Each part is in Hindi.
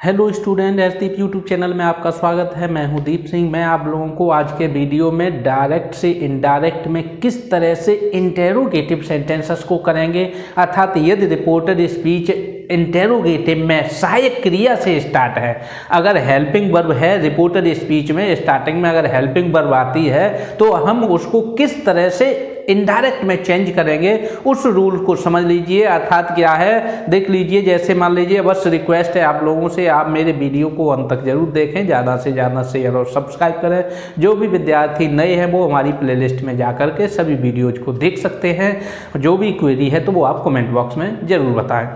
हेलो स्टूडेंट, एसदीप यूट्यूब चैनल में आपका स्वागत है। मैं हूं दीप सिंह। मैं आप लोगों को आज के वीडियो में डायरेक्ट से इनडायरेक्ट में किस तरह से इंटेरोगेटिव सेंटेंसेस को करेंगे, अर्थात यदि रिपोर्टेड स्पीच इंटेरोगेटिव में सहायक क्रिया से स्टार्ट है, अगर हेल्पिंग वर्ब है रिपोर्टेड स्पीच में स्टार्टिंग में अगर हेल्पिंग वर्ब आती है तो हम उसको किस तरह से इनडायरेक्ट में चेंज करेंगे, उस रूल को समझ लीजिए। अर्थात क्या है देख लीजिए। जैसे मान लीजिए, बस रिक्वेस्ट है आप लोगों से, आप मेरे वीडियो को अंत तक जरूर देखें, ज़्यादा से ज़्यादा शेयर और सब्सक्राइब करें। जो भी विद्यार्थी नए हैं वो हमारी प्लेलिस्ट में जा कर के सभी वीडियोज को देख सकते हैं। जो भी क्वेरी है तो वो आप कमेंट बॉक्स में ज़रूर बताएं।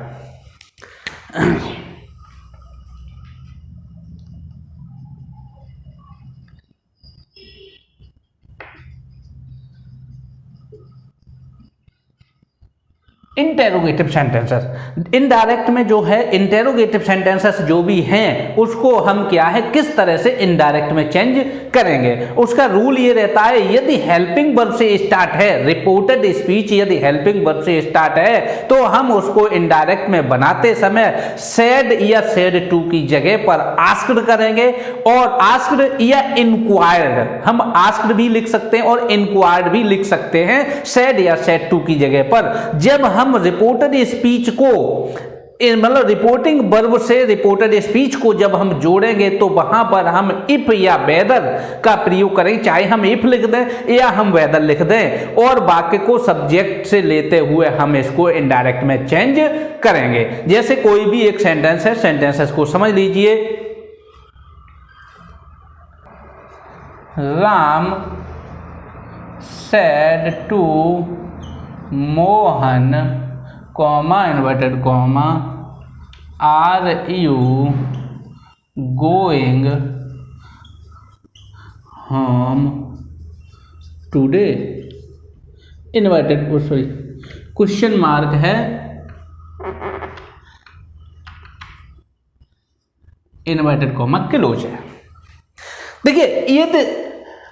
इंटेरोगेटिव सेंटेंसेस, इनडायरेक्ट में जो है इंटेरोगेटिव सेंटेंसेस जो भी हैं उसको हम क्या है किस तरह से इनडायरेक्ट में चेंज करेंगे। उसका रूल ये रहता है, यदि हेल्पिंग वर्ब से स्टार्ट है रिपोर्टेड स्पीच, यदि हेल्पिंग वर्ब से स्टार्ट है तो हम उसको इनडायरेक्ट में बनाते समय सेड या सेड टू की जगह पर आस्क्ड करेंगे, और आस्क्ड या इंक्वायर्ड, हम आस्क्ड भी लिख सकते हैं और इंक्वायर्ड भी लिख सकते हैं सेड या सेड टू की जगह पर। जब हम रिपोर्टेड स्पीच को मतलब रिपोर्टिंग वर्ब से रिपोर्टेड स्पीच को जब हम जोड़ेंगे तो वहां पर हम इफ या वेदर का प्रयोग करें, चाहे हम इफ लिख दें या हम वेदर लिख दें, और वाक्य को सब्जेक्ट से लेते हुए हम इसको इनडायरेक्ट में चेंज करेंगे। जैसे कोई भी एक सेंटेंस है, सेंटेंसेस को समझ लीजिए। Ram said to Mohan comma inverted comma are you going home today, inverted sorry question mark है, इन्वर्टेड कॉमा क्लोज है। देखिए ये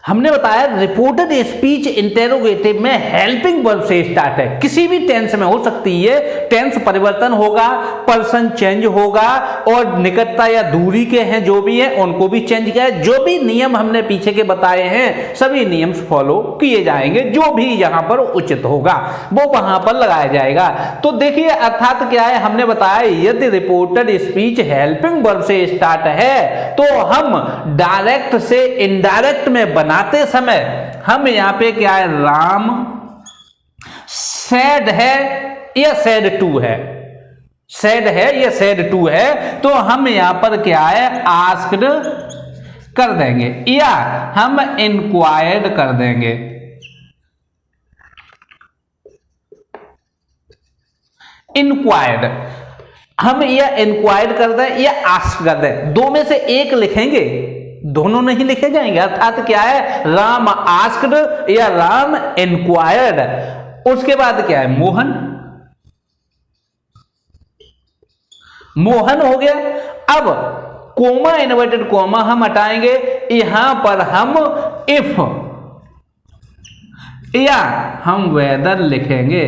हमने बताया रिपोर्टेड स्पीच इंटेरोगेटिव में हेल्पिंग वर्ब से स्टार्ट है, किसी भी टेंस में हो सकती है। टेंस परिवर्तन होगा, पर्सन चेंज होगा, और निकटता या दूरी के हैं जो भी हैं उनको भी चेंज किया है। जो भी नियम हमने पीछे के बताए हैं सभी नियम फॉलो किए जाएंगे, जो भी यहां पर उचित होगा वो वहां पर लगाया जाएगा। तो देखिए अर्थात क्या है, हमने बताया यदि रिपोर्टेड स्पीच हेल्पिंग वर्ब से स्टार्ट है तो हम डायरेक्ट से इनडायरेक्ट में बनाते समय हम यहां पे क्या है, राम सैड है या सैड टू है, सैड है या सैड टू है, तो हम यहां पर क्या है आस्क्ड कर देंगे या हम इंक्वायर्ड कर देंगे। इंक्वायर्ड हम या इंक्वायर्ड कर दें या आस्क कर दें, दो में से एक लिखेंगे, दोनों नहीं लिखे जाएंगे। अर्थात क्या है, राम आस्क्ड या राम इंक्वायर्ड। उसके बाद क्या है, मोहन, मोहन हो गया। अब कोमा इन्वर्टेड कोमा हम हटाएंगे, यहां पर हम इफ या हम वेदर लिखेंगे।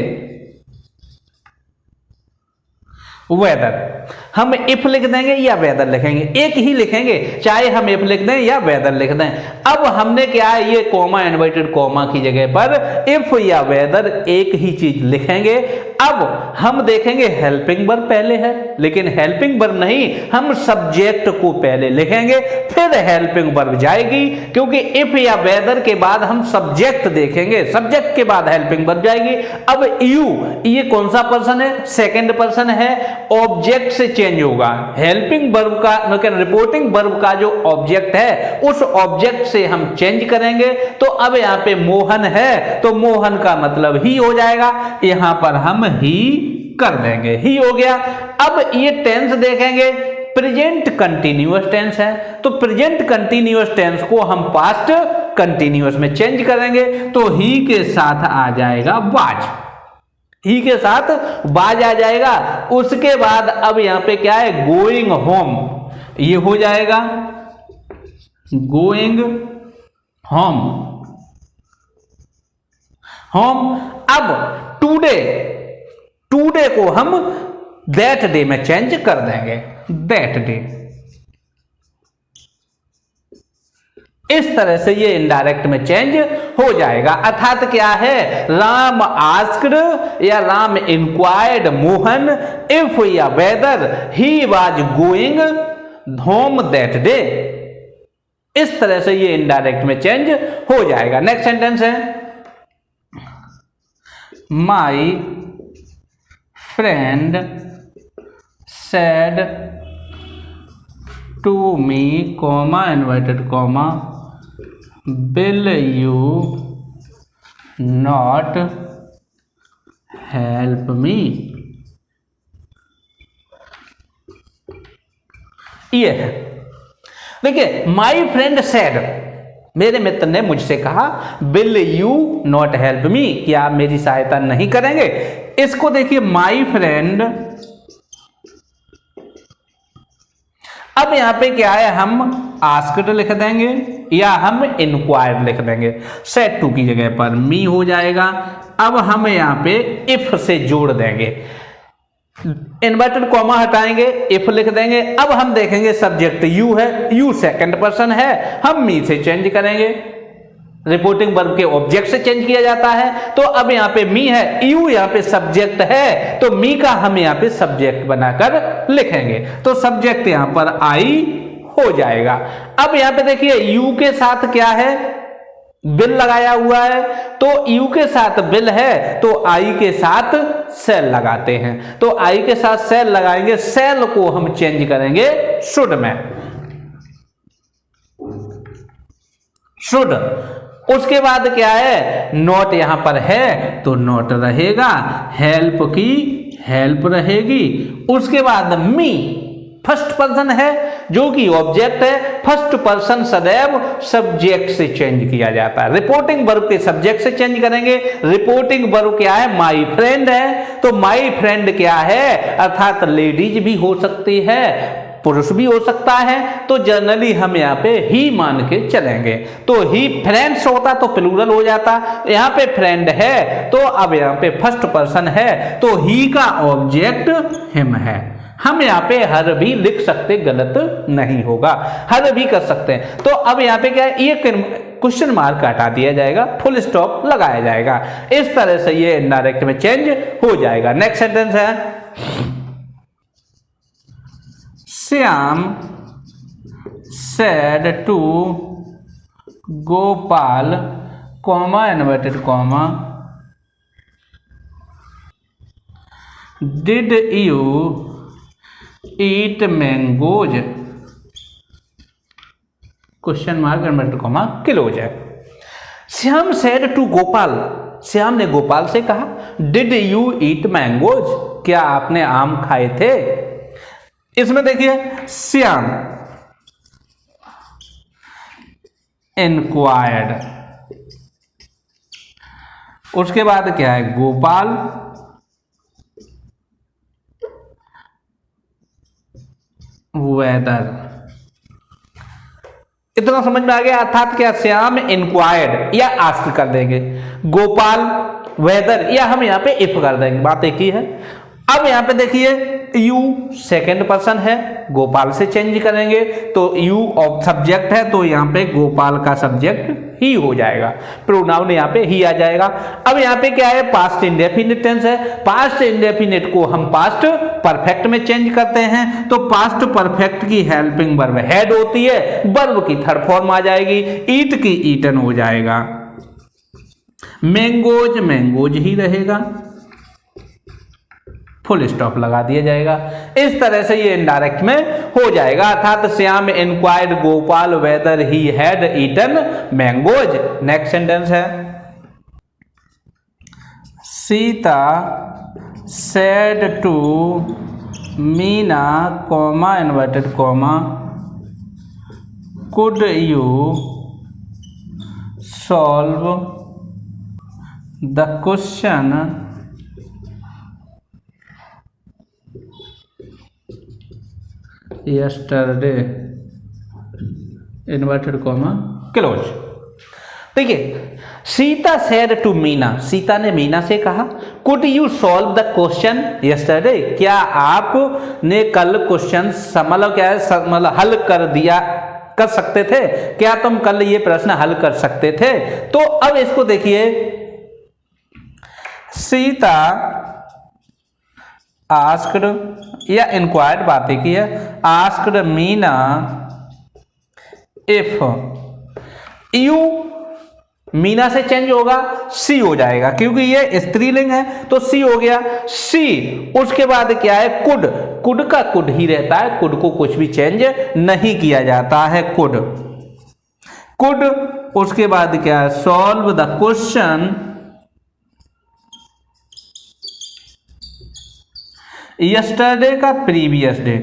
वेदर हम इफ लिख देंगे या वेदर लिखेंगे, एक ही लिखेंगे, चाहे हम इफ लिख दें या वेदर लिख दें। अब हमने क्या है, ये कॉमा इन्वर्टेड कॉमा की जगह पर इफ या वेदर एक ही चीज लिखेंगे। अब हम देखेंगे हेल्पिंग वर्ब पहले है, लेकिन हेल्पिंग वर्ब नहीं, हम सब्जेक्ट को पहले लिखेंगे फिर हेल्पिंग वर्ब जाएगी, क्योंकि इफ या वेदर के बाद हम सब्जेक्ट देखेंगे, सब्जेक्ट के बाद हेल्पिंग वर्ब जाएगी। अब यू, ये कौन सा पर्सन है, सेकंड पर्सन है, ऑब्जेक्ट से चेंज होगा। हेल्पिंग वर्ब का मतलब रिपोर्टिंग वर्ब का जो ऑब्जेक्ट है उस ऑब्जेक्ट से हम चेंज करेंगे। तो अब यहां पे मोहन है तो मोहन का मतलब ही हो जाएगा, यहां पर हम ही कर देंगे, ही हो गया। अब ये टेंस देखेंगे, प्रेजेंट कंटीन्यूअस टेंस है, तो प्रेजेंट कंटीन्यूअस टेंस को हम पास्ट कंटीन्यूअस में चेंज करेंगे, तो ही के साथ आ जाएगा वाज, ही के साथ बाज आ जाएगा। उसके बाद अब यहां पे क्या है, गोइंग होम, ये हो जाएगा गोइंग होम, होम। अब टुडे, टुडे को हम दैट डे में चेंज कर देंगे, दैट डे, इस तरह से ये इनडायरेक्ट में चेंज हो जाएगा। अर्थात क्या है, राम आस्क्ड या राम इंक्वायर्ड मोहन इफ या weather he was going home that day. इस तरह से ये इनडायरेक्ट में चेंज हो जाएगा। नेक्स्ट सेंटेंस है, my friend said to me comma inverted comma will you not help me। ये है, देखिए, माई फ्रेंड सेड, मेरे मित्र ने मुझसे कहा, will you not help me, क्या आप मेरी सहायता नहीं करेंगे। इसको देखिए, माई फ्रेंड, अब यहां पे क्या है, हम आस्क्ड लिख देंगे या हम इंक्वायर्ड लिख देंगे। सेड टू की जगह पर मी हो जाएगा। अब हम यहां पे इफ से जोड़ देंगे, इन्वर्टेड कॉमा हटाएंगे, इफ लिख देंगे। अब हम देखेंगे सब्जेक्ट यू है, यू सेकंड पर्सन है, हम मी से चेंज करेंगे। रिपोर्टिंग वर्ब के ऑब्जेक्ट से चेंज किया जाता है। तो अब यहां पे मी है, यू यहां पे सब्जेक्ट है, तो मी का हम यहां पे सब्जेक्ट बनाकर लिखेंगे। तो सब्जेक्ट यहां पर आई हो जाएगा। अब यहां पे देखिए, यू के साथ क्या है, बिल लगाया हुआ है, तो यू के साथ बिल है, तो आई के साथ सेल लगाते हैं। तो आई के साथ सेल लगाएंगे, सेल को हम चेंज करेंगे शुड में, शुड। उसके बाद क्या है, नॉट यहां पर है तो नॉट रहेगा, हेल्प की हेल्प रहेगी। उसके बाद मी फर्स्ट पर्सन है जो कि ऑब्जेक्ट है। फर्स्ट पर्सन सदैव सब्जेक्ट से चेंज किया जाता है। रिपोर्टिंग वर्ब के सब्जेक्ट से चेंज करेंगे। रिपोर्टिंग वर्ब क्या है, माई फ्रेंड है, तो माई फ्रेंड क्या है, अर्थात लेडीज भी हो सकती है, पुरुष भी हो सकता है, तो जनरली हम यहाँ पे ही मान के चलेंगे। तो ही फ्रेंड्स होता तो प्लूरल हो जाता, यहाँ पे फ्रेंड है तो अब यहाँ पे फर्स्ट पर्सन है, तो ही का ऑब्जेक्ट हिम है। हम यहाँ पे हर भी लिख सकते, गलत नहीं होगा, हर भी कर सकते हैं। तो अब यहाँ पे क्या है, ये क्वेश्चन मार्क हटा दिया जाएगा, फुल स्टॉप लगाया जाएगा। इस तरह से ये इनडायरेक्ट में चेंज हो जाएगा। नेक्स्ट सेंटेंस है, Shyam said to Gopal comma inverted comma did you eat mangoes question mark inverted comma close है। श्याम said to गोपाल, श्याम ने गोपाल से कहा, डिड यू ईट मैंगोज, क्या आपने आम खाए थे। इसमें देखिए, श्याम इंक्वायर्ड, उसके बाद क्या है, गोपाल, वेदर। इतना समझ में आ गया। अर्थात क्या, श्याम इंक्वायर्ड या आस्क कर देंगे, गोपाल वेदर या हम यहां पे इफ कर देंगे, बात एक ही है। अब यहां पे देखिए, यू सेकंड पर्सन है, गोपाल से चेंज करेंगे, तो यू ऑफ सब्जेक्ट है, तो यहां पे गोपाल का सब्जेक्ट ही हो जाएगा, प्रोनाउन यहां पे ही आ जाएगा। अब यहां पे क्या है, पास्ट इंडेफिनिट टेंस है, पास्ट इंडेफिनिट को हम पास्ट परफेक्ट में चेंज करते हैं। तो पास्ट परफेक्ट की हेल्पिंग वर्ब हैड होती है, वर्ब की थर्ड फॉर्म आ जाएगी, ईट की ईटन हो जाएगा, मैंगोज मैंगोज ही रहेगा, फुल स्टॉप लगा दिया जाएगा। इस तरह से ये इनडायरेक्ट में हो जाएगा। अर्थात Shyam inquired Gopal whether he had eaten mangoes. Next sentence है, Sita said to Meena comma inverted comma could you solve the question yesterday inverted comma close. देखिए, सीता सेड टू मीना, सीता ने मीना से कहा, could you solve the question yesterday, क्या आपने कल क्वेश्चन मतलब क्या है, मतलब हल कर सकते थे? क्या तुम कल ये प्रश्न हल कर सकते थे? तो अब इसको देखिए, सीता आस्क्ड या इंक्वायर्ड बात की है, asked Meena if you, Meena से चेंज होगा सी हो जाएगा क्योंकि ये स्त्रीलिंग है, तो सी हो गया सी। उसके बाद क्या है, कुड, कुड का कुड ही रहता है, कुड को कुछ भी चेंज नहीं किया जाता है, कुड कुड। उसके बाद क्या है, सॉल्व द क्वेश्चन यस्टरडे का प्रीवियस डे,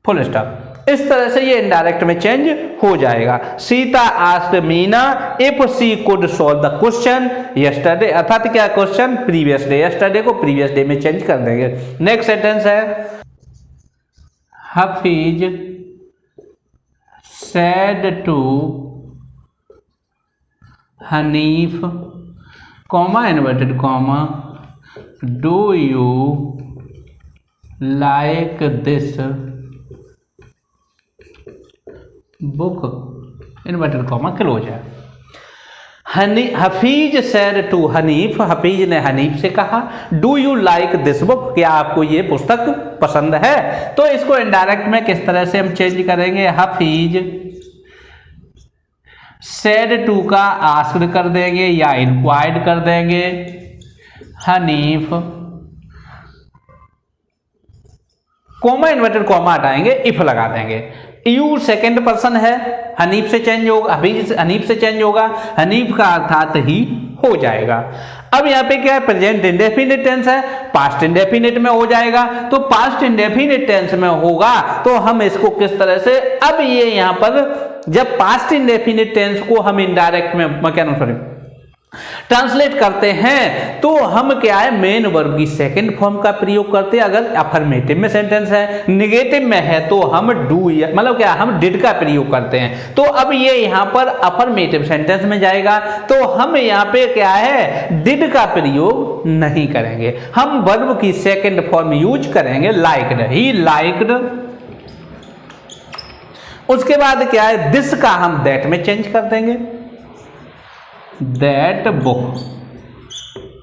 फुल स्टॉप। इस तरह से ये इनडायरेक्ट में चेंज हो जाएगा। Sita asked Meena if she could solve the question yesterday, अर्थात क्या क्वेश्चन प्रीवियस डे, यस्टरडे को प्रीवियस डे में चेंज कर देंगे। नेक्स्ट सेंटेंस है, Hafiz said to Hanif, comma inverted comma, do you like this book, inverted comma close है। हफीज सेड टू हनीफ, हफीज ने हनीफ से कहा, do you like this book, क्या आपको ये पुस्तक पसंद है? तो इसको इनडायरेक्ट में किस तरह से हम चेंज करेंगे, हफीज सेड टू का आस्क्ड कर देंगे या इंक्वायर्ड कर देंगे, हनीफ, कॉमा इन्वर्टेड कॉमा हटाएंगे, इफ लगा देंगे। यू सेकंड पर्सन है, हनीफ से चेंज होगा, हनीफ से चेंज होगा, हनीफ का अर्थात ही हो जाएगा। अब यहाँ पे क्या है, प्रेजेंट इंडेफिनिट टेंस है, पास्ट इंडेफिनिट में हो जाएगा। तो पास्ट इंडेफिनिट टेंस में होगा तो हम इसको किस तरह से, अब ये यहाँ पर जब पास्ट इंडेफिनिट टेंस को हम इनडायरेक्ट में ट्रांसलेट करते हैं तो हम क्या है, मेन वर्ब की सेकंड फॉर्म का प्रयोग करते हैं। अगर अफर्मेटिव में सेंटेंस है, नेगेटिव में है तो हम डू या मतलब क्या हम डिड का प्रयोग करते हैं। तो अब ये यहाँ पर अफर्मेटिव सेंटेंस में जाएगा तो हम यहाँ पे क्या है, डिड का प्रयोग नहीं करेंगे, हम वर्ब की सेकंड फॉर्म यूज करेंगे, लाइक्ड, ही लाइक्ड। उसके बाद क्या है, दिस का हम दैट में चेंज कर देंगे, दैट बुक।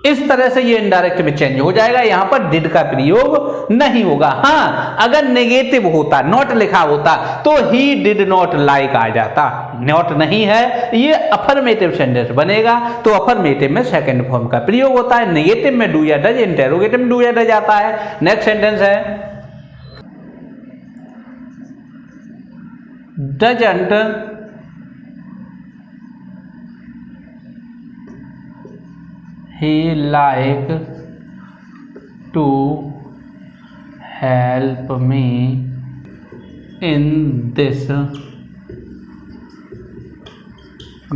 इस तरह से ये इनडायरेक्ट में चेंज हो जाएगा, यहां पर डिड का प्रयोग नहीं होगा। हाँ, अगर नेगेटिव होता, नॉट लिखा होता तो ही डिड नॉट लाइक आ जाता, नॉट नहीं है, ये अफर्मेटिव सेंटेंस बनेगा तो अफर्मेटिव में सेकंड फॉर्म का प्रयोग होता है, नेगेटिव में डू या डज, इंटेरोगेटिव में डू या डज आता है। नेक्स्ट सेंटेंस है, doesn't he like to help me in this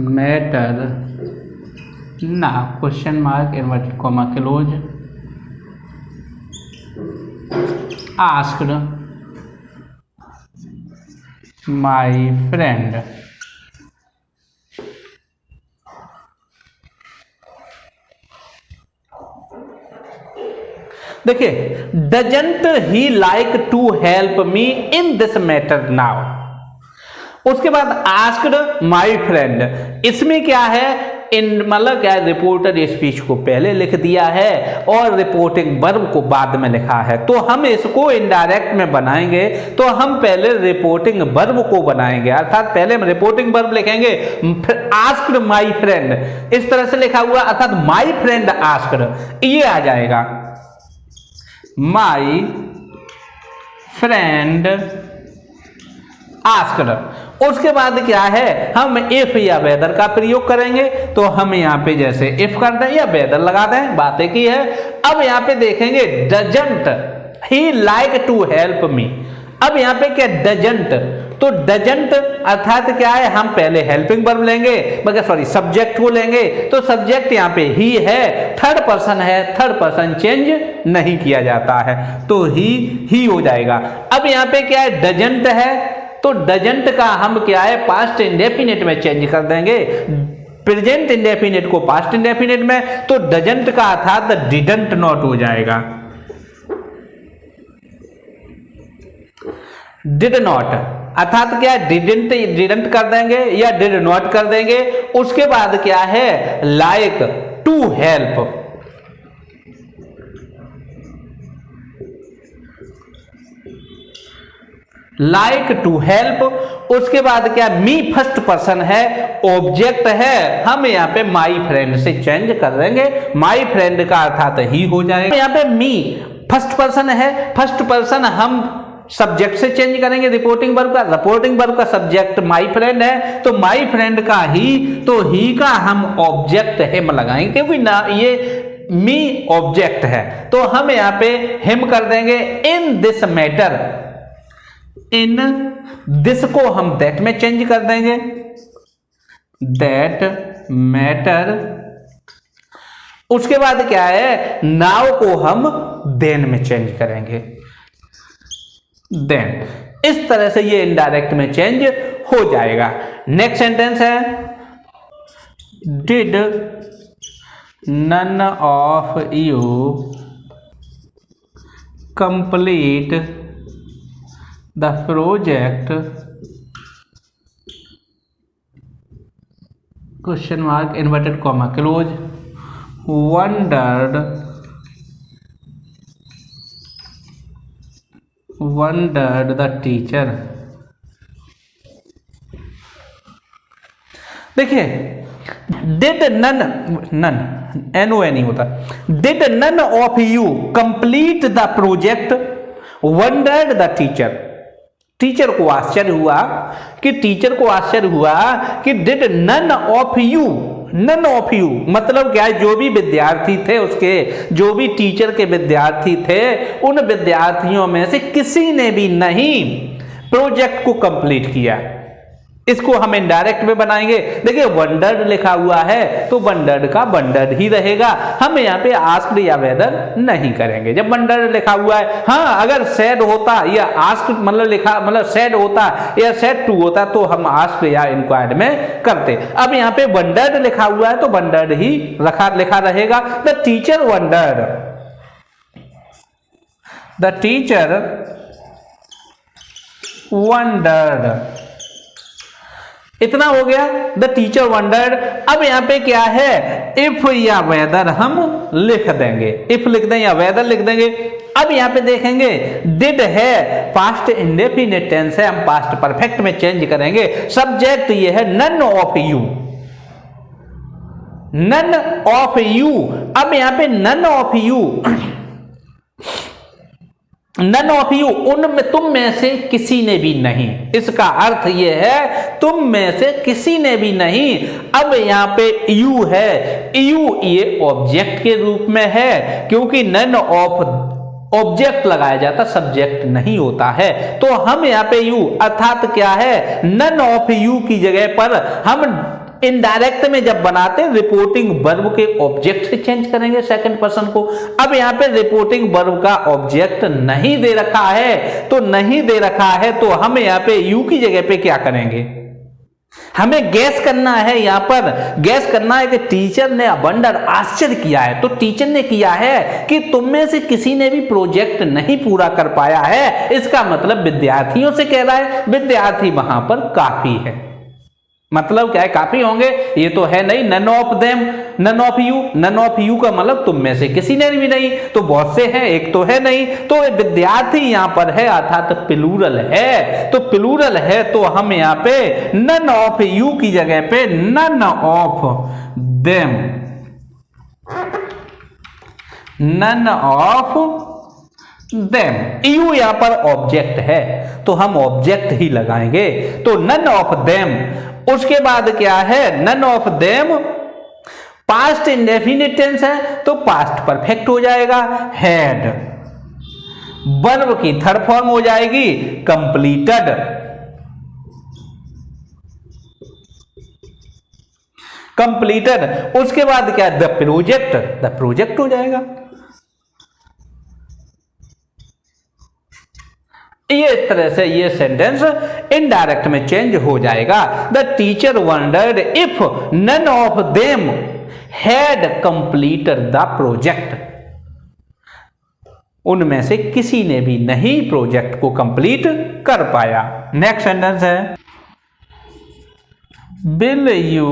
matter now, question mark inverted comma close, asked my friend। देखिए, doesn't he like to help me in this matter now. उसके बाद आस्क्ड माय फ्रेंड, इसमें क्या है, मतलब क्या है, रिपोर्टर स्पीच को पहले लिख दिया है और रिपोर्टिंग वर्ब को बाद में लिखा है। तो हम इसको इनडायरेक्ट में बनाएंगे तो हम पहले रिपोर्टिंग वर्ब को बनाएंगे, अर्थात पहले हम रिपोर्टिंग वर्ब लिखेंगे, आस्क्ड माय फ्रेंड, इस तरह से लिखा हुआ, अर्थात माय फ्रेंड आस्क्ड, ये आ जाएगा, माई फ्रेंड आस्क्ड। उसके बाद क्या है, हम इफ या वेदर का प्रयोग करेंगे, तो हम यहाँ पे जैसे इफ कर दें या वेदर लगा दें, बातें की है। अब यहाँ पे देखेंगे, doesn't he like to help me. अब यहाँ पे क्या, डजंट, तो डजंट अर्थात क्या है, हम पहले हेल्पिंग वर्ब लेंगे, मगर सॉरी सब्जेक्ट को लेंगे, तो सब्जेक्ट यहाँ पे ही है, थर्ड पर्सन है, थर्ड पर्सन चेंज नहीं किया जाता है, तो ही हो जाएगा। अब यहाँ पे क्या है, डजंट है, तो डजंट का हम क्या है, पास्ट इंडेफिनिट में चेंज कर देंगे, प्रेजेंट इंडेफिनिट को पास्ट इंडेफिनिट में, तो डजंट का अर्थात डिडंट नॉट हो जाएगा। डिड नॉट, अर्थात क्या डिडंट कर देंगे या डिड नॉट कर देंगे। उसके बाद क्या है, like to help, like to help. उसके बाद क्या, मी फर्स्ट पर्सन है, ऑब्जेक्ट है, हम यहाँ पे माई फ्रेंड से चेंज कर देंगे, माई फ्रेंड का अर्थात ही हो जाएगा। यहाँ पे मी फर्स्ट पर्सन है, फर्स्ट पर्सन हम सब्जेक्ट से चेंज करेंगे रिपोर्टिंग वर्ब का, रिपोर्टिंग वर्ब का सब्जेक्ट माई फ्रेंड है, तो माई फ्रेंड का ही, तो ही का हम ऑब्जेक्ट हिम लगाएंगे, क्योंकि ना ये मी ऑब्जेक्ट है, तो हम यहाँ पे हिम कर देंगे। इन दिस मैटर, इन दिस को हम दैट में चेंज कर देंगे, दैट मैटर। उसके बाद क्या है, नाउ को हम देन में चेंज करेंगे, देन। इस तरह से ये इनडायरेक्ट में चेंज हो जाएगा। नेक्स्ट सेंटेंस है, did none of you complete the project, question mark inverted comma close, wondered the teacher. देखिए, डिड नन, नन NON होता, did none of you complete the project, wondered the teacher. Teacher को आश्चर्य हुआ कि, टीचर को आश्चर्य हुआ कि did none of you, none of you मतलब क्या है, जो भी विद्यार्थी थे उसके, जो भी टीचर के विद्यार्थी थे, उन विद्यार्थियों में से किसी ने भी नहीं प्रोजेक्ट को कंप्लीट किया। इसको हम इनडायरेक्ट में बनाएंगे। देखिए, वंडर्ड लिखा हुआ है तो वंडर्ड का वंडर्ड ही रहेगा, हम यहाँ पे आस्क्ड या वेदर नहीं करेंगे जब वंडर्ड लिखा हुआ है। हाँ, अगर सैड होता या आस्क्ड मतलब लिखा, मतलब सैड होता या सैड टू होता तो हम आस्क्ड या इंक्वायर्ड में करते। अब यहाँ पे वंडर्ड लिखा हुआ है तो वंडर्ड ही लिखा रहेगा। The teacher wondered, the teacher wondered, इतना हो गया, द टीचर वंडर्ड। अब यहां पे क्या है, इफ या वेदर हम लिख देंगे, इफ लिख दें या वेदर लिख देंगे। अब यहां पे देखेंगे, डिड है पास्ट इंडेफिनिट टेंस है, हम पास्ट परफेक्ट में चेंज करेंगे। सब्जेक्ट ये है none of you, none of you. अब यहां पे none of you, none of you, उनमें, तुम में से किसी ने भी नहीं, इसका अर्थ यह है तुम में से किसी ने भी नहीं। अब यहां पे यू है, यू ये ऑब्जेक्ट के रूप में है, क्योंकि नन ऑफ ऑब्जेक्ट लगाया जाता, सब्जेक्ट नहीं होता है, तो हम यहां पे यू अर्थात क्या है, नन ऑफ यू की जगह पर हम इनडायरेक्ट में जब बनाते हैं रिपोर्टिंग वर्ब के ऑब्जेक्ट से चेंज करेंगे सेकंड पर्सन को। अब यहां पे रिपोर्टिंग वर्ब का ऑब्जेक्ट नहीं दे रखा है, तो नहीं दे रखा है तो हम यहां पे यू की जगह पे क्या करेंगे, हमें गैस करना है। यहां पर गैस करना है कि टीचर ने वंडर आश्चर्य किया है, तो टीचर ने किया है कि तुम में से किसी ने भी प्रोजेक्ट नहीं पूरा कर पाया है, इसका मतलब विद्यार्थियों से कह रहा है, विद्यार्थी वहां पर काफी है। मतलब क्या है, काफी होंगे, ये तो है नहीं, none of them, none of you, none of you का मतलब तुम में से किसी ने भी नहीं, तो बहुत से हैं, एक तो है नहीं, तो विद्यार्थी यहां पर है अर्थात प्लूरल है, तो प्लूरल है तो हम यहां पे नन ऑफ यू की जगह पे none of them, none of them. You यहां पर ऑब्जेक्ट है तो हम ऑब्जेक्ट ही लगाएंगे, तो नन ऑफ देम। उसके बाद क्या है, none of them past indefinite tense है तो पास्ट परफेक्ट हो जाएगा, हैड। वर्ब की थर्ड फॉर्म हो जाएगी कंप्लीटेड, कंप्लीटेड। उसके बाद क्या, द प्रोजेक्ट, द प्रोजेक्ट हो जाएगा। ये इस तरह से ये सेंटेंस इनडायरेक्ट में चेंज हो जाएगा। The teacher wondered if none of them had completed the project. उनमें से किसी ने भी नहीं प्रोजेक्ट को कंप्लीट कर पाया। नेक्स्ट सेंटेंस है, will you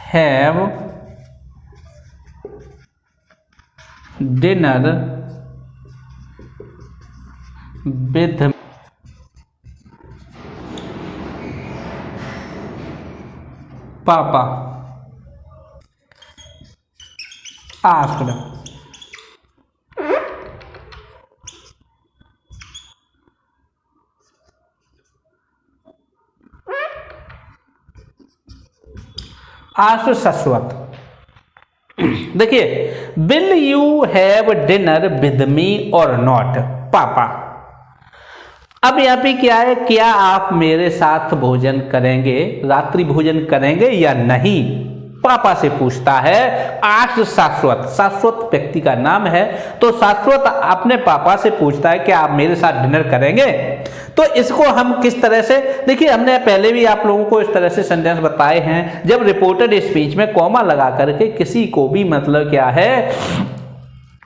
have dinner with पापा आस्क्ड। आस्क्ड शाश्वत। देखिए, will you have dinner with me और नॉट पापा। अब यहाँ पे क्या है, क्या आप मेरे साथ भोजन करेंगे, रात्रि भोजन करेंगे या नहीं, पापा से पूछता है। आस्क्ड शाश्वत, शाश्वत व्यक्ति का नाम है, तो शाश्वत अपने पापा से पूछता है कि आप मेरे साथ डिनर करेंगे। तो इसको हम किस तरह से, देखिए हमने पहले भी आप लोगों को इस तरह से सेंटेंस बताए हैं, जब रिपोर्टेड स्पीच में कॉमा लगा करके किसी को भी मतलब क्या है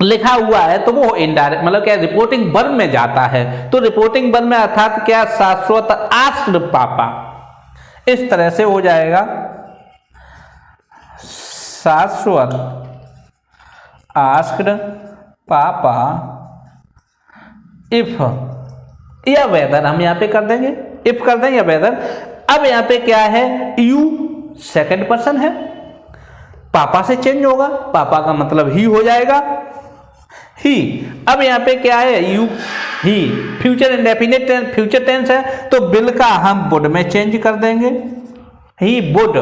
लिखा हुआ है तो वो इनडायरेक्ट मतलब क्या रिपोर्टिंग वर्ब में जाता है। तो रिपोर्टिंग वर्ब में अर्थात क्या, शाश्वत आस्क्ड पापा, इस तरह से हो जाएगा। शाश्वत आस्क्ड पापा इफ या वेदर, हम यहाँ पे कर देंगे इफ कर देंगे या वेदर। अब यहाँ पे क्या है, यू सेकंड पर्सन है, पापा से चेंज होगा, पापा का मतलब ही हो जाएगा, ही। अब यहाँ पे क्या है, you he, future indefinite tense, future tense है, तो विल का हम वुड में चेंज कर देंगे, ही वुड।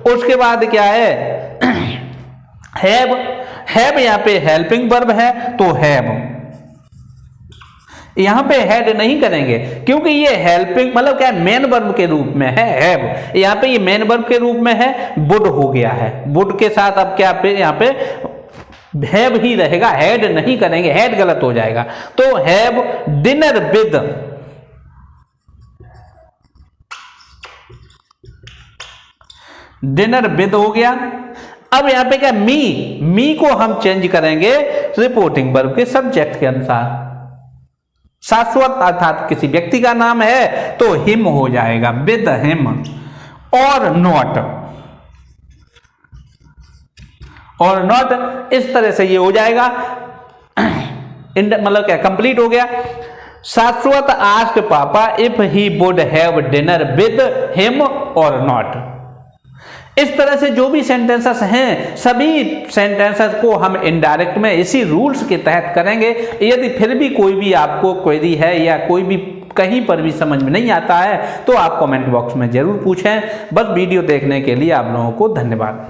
उसके बाद क्या है, हैव, हैव यहाँ पे हेल्पिंग वर्ब है तो हैव, यहां पे हैड नहीं करेंगे क्योंकि ये हेल्पिंग मतलब क्या मेन वर्ब के रूप में है हैव, यहाँ पे ये मेन वर्ब के रूप में है, वुड हो गया है, वुड के साथ अब क्या पे यहाँ पे हैव ही रहेगा, हैड नहीं करेंगे, हैड गलत हो जाएगा। तो have dinner with, dinner with हो गया। अब यहां पे क्या, मी को हम चेंज करेंगे रिपोर्टिंग वर्ब के सब्जेक्ट के अनुसार। शाश्वत अर्थात किसी व्यक्ति का नाम है तो हिम हो जाएगा, विद हिम। और नॉट, और नॉट इस तरह से ये हो जाएगा, मतलब क्या कंप्लीट हो गया। शाश्वत आस्क्ड पापा if he would have dinner with him और नॉट। इस तरह से जो भी सेंटेंसेस हैं सभी सेंटेंसेस को हम इनडायरेक्ट में इसी रूल्स के तहत करेंगे। यदि फिर भी कोई भी आपको क्वेरी है या कोई भी कहीं पर भी समझ में नहीं आता है तो आप कमेंट बॉक्स में जरूर पूछें। बस वीडियो देखने के लिए आप लोगों को धन्यवाद।